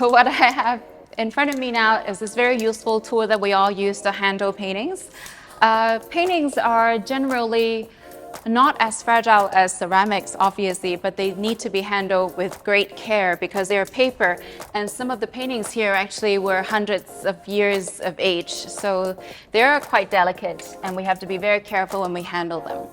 So what I have in front of me now is this very useful tool that we all use to handle paintings. Paintings are generally not as fragile as ceramics, obviously, but they need to be handled with great care because they're paper, and some of the paintings here actually were hundreds of years of age. So they're quite delicate, and we have to be very careful when we handle them.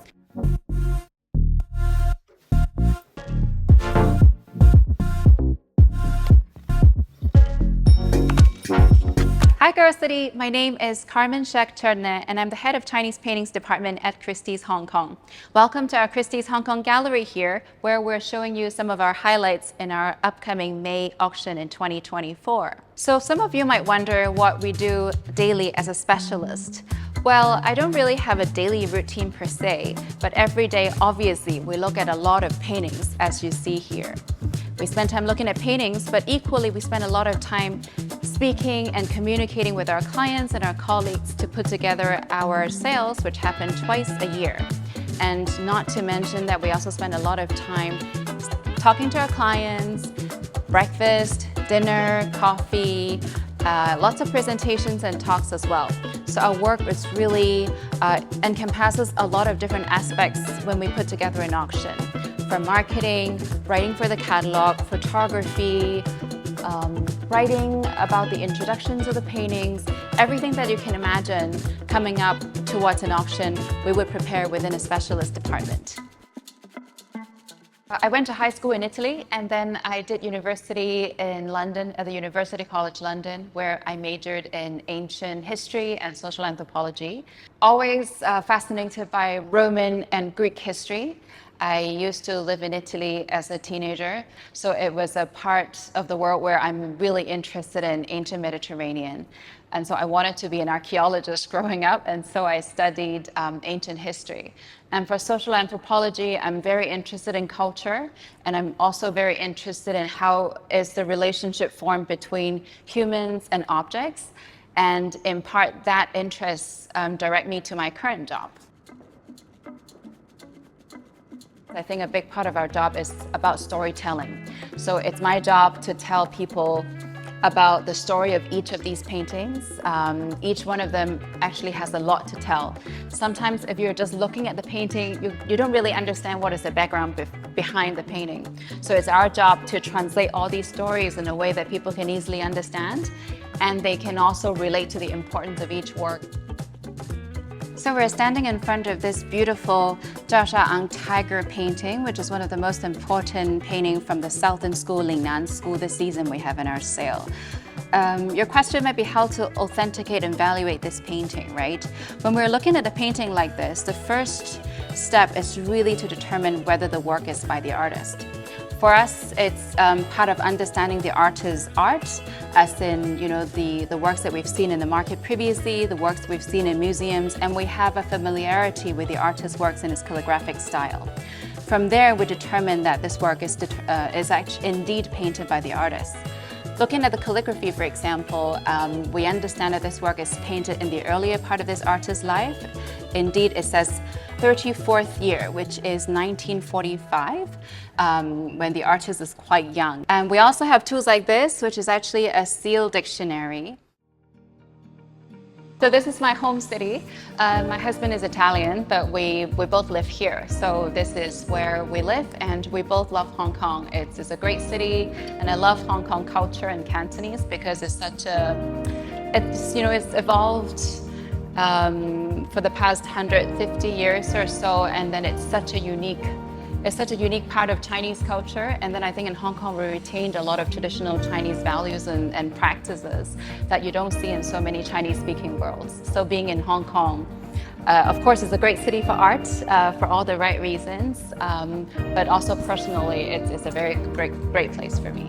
Hi Girl City, my name is Carmen Shek Cerne and I'm the head of Chinese Paintings Department at Christie's Hong Kong. Welcome to our Christie's Hong Kong gallery here, where we're showing you some of our highlights in our upcoming May auction in 2024. So some of you might wonder what we do daily as a specialist. Well, I don't really have a daily routine per se, but every day, obviously, we look at a lot of paintings, as you see here. We spend time looking at paintings, but equally we spend a lot of time speaking and communicating with our clients and our colleagues to put together our sales, which happen twice a year. And not to mention that we also spend a lot of time talking to our clients, breakfast, dinner, coffee, lots of presentations and talks as well. So our work is really encompasses a lot of different aspects when we put together an auction. From marketing, writing for the catalog, photography, writing about the introductions of the paintings, everything that you can imagine coming up towards an auction, we would prepare within a specialist department. I went to high school in Italy and then I did university in London at the University College London, where I majored in ancient history and social anthropology. Always fascinated by Roman and Greek history. I used to live in Italy as a teenager, so it was a part of the world where I'm really interested in ancient Mediterranean. And so I wanted to be an archaeologist growing up, and so I studied ancient history. And for social anthropology, I'm very interested in culture, and I'm also very interested in how is the relationship formed between humans and objects. And in part, that interest direct me to my current job. I think a big part of our job is about storytelling. So it's my job to tell people about the story of each of these paintings. Each one of them actually has a lot to tell. Sometimes if you're just looking at the painting, you don't really understand what is the background behind the painting. So it's our job to translate all these stories in a way that people can easily understand, and they can also relate to the importance of each work. So we're standing in front of this beautiful Zhao Shaang tiger painting, which is one of the most important paintings from the Southern School, Lingnan School this season we have in our sale. Your question might be how to authenticate and evaluate this painting, right? When we're looking at a painting like this, the first step is really to determine whether the work is by the artist. For us, it's part of understanding the artist's art, as in, the works that we've seen in the market previously, the works we've seen in museums, and we have a familiarity with the artist's works and his calligraphic style. From there, we determine that this work is actually indeed painted by the artist. Looking at the calligraphy, for example, we understand that this work is painted in the earlier part of this artist's life. Indeed, it says 34th year, which is 1945, when the artist is quite young. And we also have tools like this, which is actually a seal dictionary. So this is my home city. My husband is Italian, but we both live here. So this is where we live, and we both love Hong Kong. It's a great city, and I love Hong Kong culture and Cantonese because it's evolved for the past 150 years or so, and then it's such a unique part of Chinese culture. And then I think in Hong Kong we retained a lot of traditional Chinese values and practices that you don't see in so many Chinese-speaking worlds. So being in Hong Kong, of course, it's a great city for art for all the right reasons, but also personally, it's a very great place for me.